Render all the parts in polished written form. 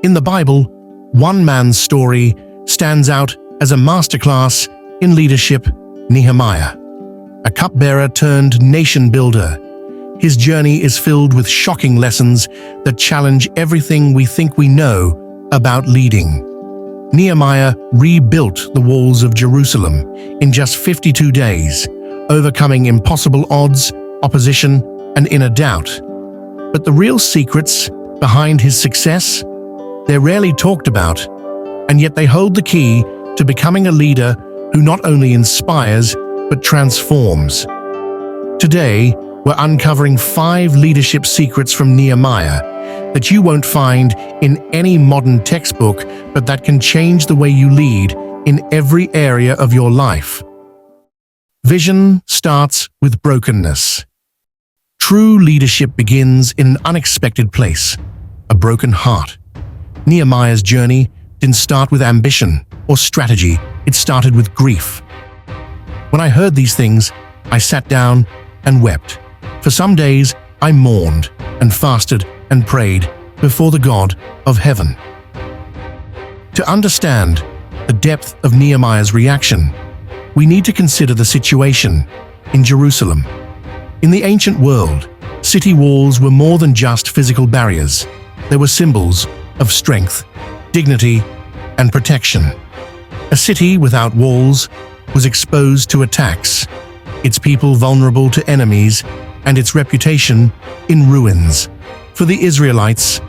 In the Bible, one man's story stands out as a masterclass in leadership: Nehemiah, a cupbearer turned nation builder. His journey is filled with shocking lessons that challenge everything we think we know about leading. Nehemiah rebuilt the walls of Jerusalem in just 52 days, overcoming impossible odds, opposition, and inner doubt. But the real secrets behind his success? They're rarely talked about, and yet they hold the key to becoming a leader who not only inspires, but transforms. Today, we're uncovering 5 leadership secrets from Nehemiah that you won't find in any modern textbook, but that can change the way you lead in every area of your life. Vision starts with brokenness. True leadership begins in an unexpected place: a broken heart. Nehemiah's journey didn't start with ambition or strategy, it started with grief. When I heard these things, I sat down and wept. For some days, I mourned and fasted and prayed before the God of heaven. To understand the depth of Nehemiah's reaction, we need to consider the situation in Jerusalem. In the ancient world, city walls were more than just physical barriers. They were symbols of strength, dignity, and protection. A city without walls was exposed to attacks, its people vulnerable to enemies, and its reputation in ruins. For the Israelites,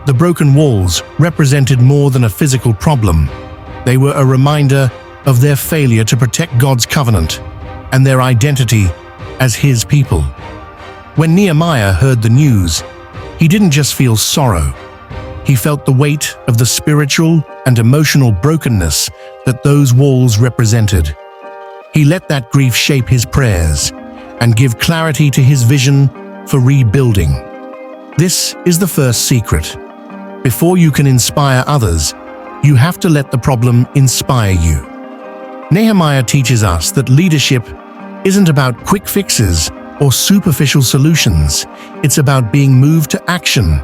the broken walls represented more than a physical problem. They were a reminder of their failure to protect God's covenant and their identity as His people. When Nehemiah heard the news, he didn't just feel sorrow. He felt the weight of the spiritual and emotional brokenness that those walls represented. He let that grief shape his prayers and give clarity to his vision for rebuilding. This is the first secret. Before you can inspire others, you have to let the problem inspire you. Nehemiah teaches us that leadership isn't about quick fixes or superficial solutions. It's about being moved to action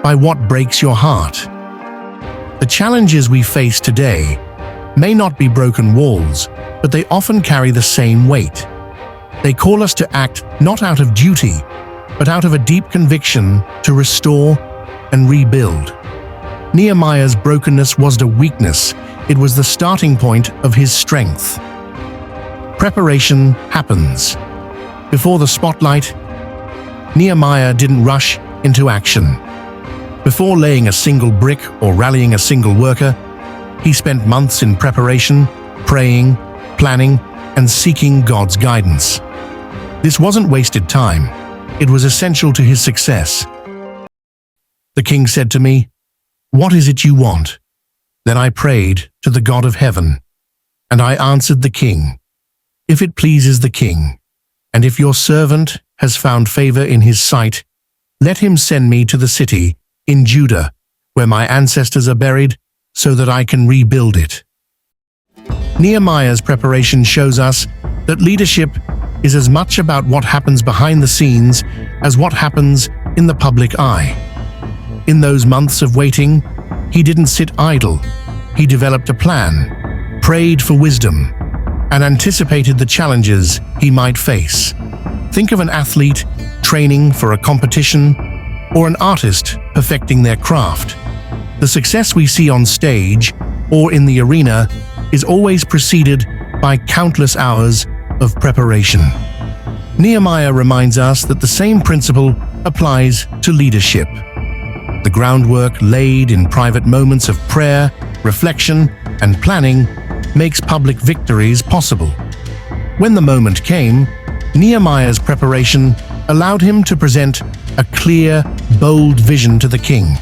by what breaks your heart. The challenges we face today may not be broken walls, but they often carry the same weight. They call us to act not out of duty, but out of a deep conviction to restore and rebuild. Nehemiah's brokenness wasn't a weakness, it was the starting point of his strength. Preparation happens. Before the spotlight, Nehemiah didn't rush into action. Before laying a single brick or rallying a single worker, he spent months in preparation, praying, planning, and seeking God's guidance. This wasn't wasted time. It was essential to his success. The king said to me, "What is it you want?" Then I prayed to the God of heaven, and I answered the king, "If it pleases the king, and if your servant has found favor in his sight, let him send me to the city in Judah, where my ancestors are buried, so that I can rebuild it." Nehemiah's preparation shows us that leadership is as much about what happens behind the scenes as what happens in the public eye. In those months of waiting, he didn't sit idle. He developed a plan, prayed for wisdom, and anticipated the challenges he might face. Think of an athlete training for a competition or an artist perfecting their craft. The success we see on stage or in the arena is always preceded by countless hours of preparation. Nehemiah reminds us that the same principle applies to leadership. The groundwork laid in private moments of prayer, reflection, and planning makes public victories possible. When the moment came, Nehemiah's preparation allowed him to present a clear, bold vision to the king.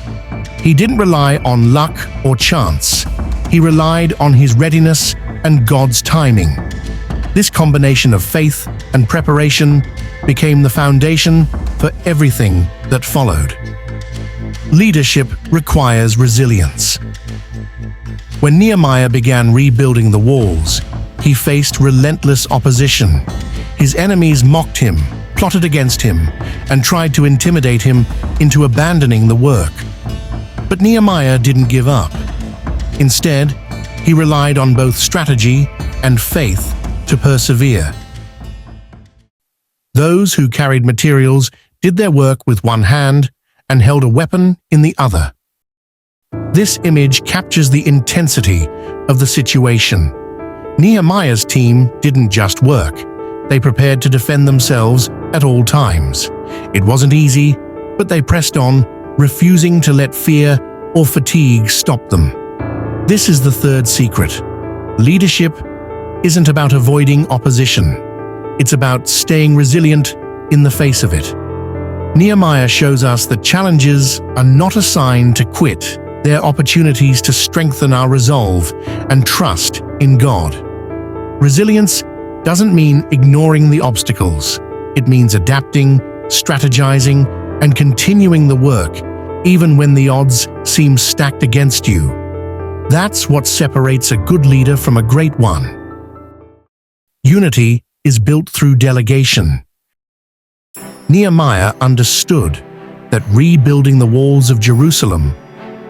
He didn't rely on luck or chance. He relied on his readiness and God's timing. This combination of faith and preparation became the foundation for everything that followed. Leadership requires resilience. When Nehemiah began rebuilding the walls, he faced relentless opposition. His enemies mocked him, plotted against him, and tried to intimidate him into abandoning the work. But Nehemiah didn't give up. Instead, he relied on both strategy and faith to persevere. Those who carried materials did their work with one hand and held a weapon in the other. This image captures the intensity of the situation. Nehemiah's team didn't just work. They prepared to defend themselves at all times. It wasn't easy, but they pressed on, refusing to let fear or fatigue stop them. This is the third secret. Leadership isn't about avoiding opposition. It's about staying resilient in the face of it. Nehemiah shows us that challenges are not a sign to quit. They're opportunities to strengthen our resolve and trust in God. Resilience doesn't mean ignoring the obstacles. It means adapting, strategizing, and continuing the work, even when the odds seem stacked against you. That's what separates a good leader from a great one. Unity is built through delegation. Nehemiah understood that rebuilding the walls of Jerusalem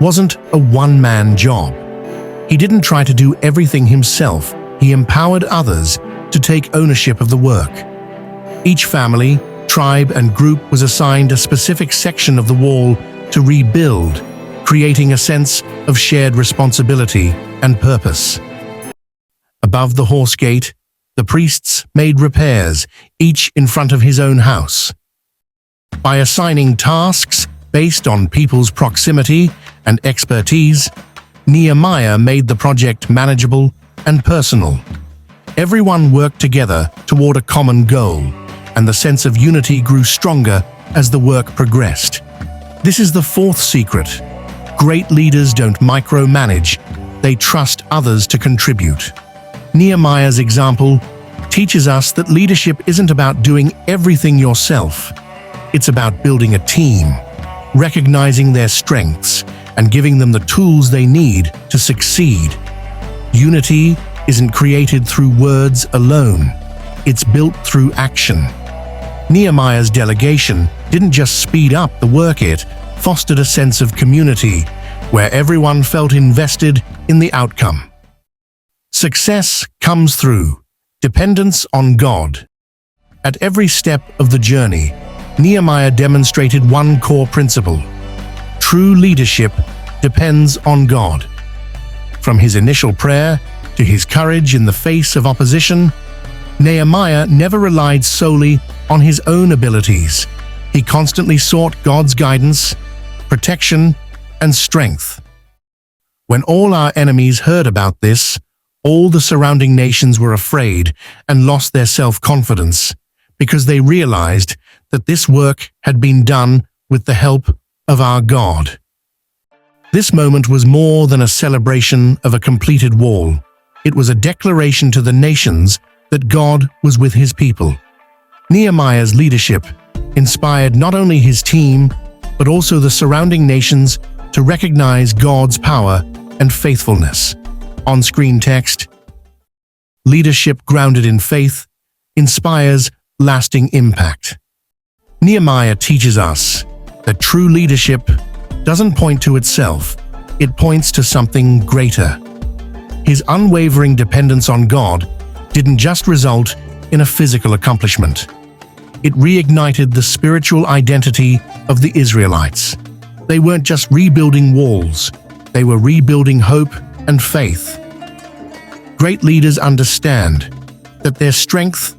wasn't a one-man job. He didn't try to do everything himself. He empowered others to take ownership of the work. Each family, tribe, and group was assigned a specific section of the wall to rebuild, creating a sense of shared responsibility and purpose. Above the horse gate, the priests made repairs, each in front of his own house. By assigning tasks based on people's proximity and expertise, Nehemiah made the project manageable and personal. Everyone worked together toward a common goal, and the sense of unity grew stronger as the work progressed. This is the fourth secret. Great leaders don't micromanage, they trust others to contribute. Nehemiah's example teaches us that leadership isn't about doing everything yourself. It's about building a team, recognizing their strengths, and giving them the tools they need to succeed. Unity isn't created through words alone. It's built through action. Nehemiah's delegation didn't just speed up the work, it fostered a sense of community where everyone felt invested in the outcome. Success comes through dependence on God. At every step of the journey, Nehemiah demonstrated one core principle. True leadership depends on God. From his initial prayer to his courage in the face of opposition, Nehemiah never relied solely on his own abilities. He constantly sought God's guidance, protection, and strength. When all our enemies heard about this, all the surrounding nations were afraid and lost their self-confidence because they realized that this work had been done with the help of our God. This moment was more than a celebration of a completed wall. It was a declaration to the nations that God was with his people. Nehemiah's leadership inspired not only his team, but also the surrounding nations to recognize God's power and faithfulness. On-screen text: leadership grounded in faith inspires lasting impact. Nehemiah teaches us that true leadership doesn't point to itself, it points to something greater. His unwavering dependence on God didn't just result in a physical accomplishment. It reignited the spiritual identity of the Israelites. They weren't just rebuilding walls, they were rebuilding hope and faith. Great leaders understand that their strength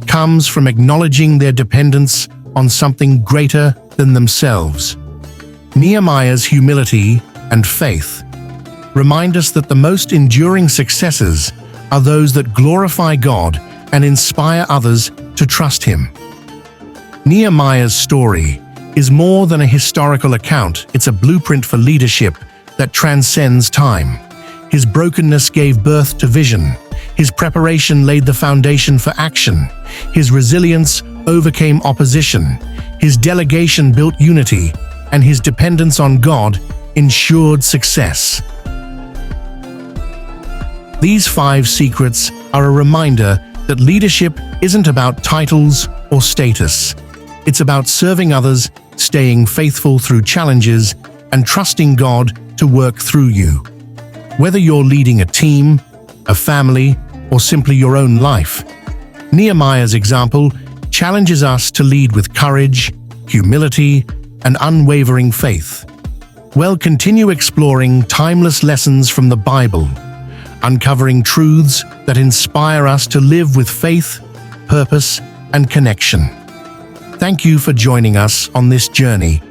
comes from acknowledging their dependence on something greater than themselves. Nehemiah's humility and faith remind us that the most enduring successes are those that glorify God and inspire others to trust Him. Nehemiah's story is more than a historical account, it's a blueprint for leadership that transcends time. His brokenness gave birth to vision. His preparation laid the foundation for action. His resilience overcame opposition. His delegation built unity, and his dependence on God ensured success. These 5 secrets are a reminder that leadership isn't about titles or status. It's about serving others, staying faithful through challenges, and trusting God to work through you. Whether you're leading a team, a family, or simply your own life, Nehemiah's example challenges us to lead with courage, humility, and unwavering faith. We'll continue exploring timeless lessons from the Bible, uncovering truths that inspire us to live with faith, purpose, and connection. Thank you for joining us on this journey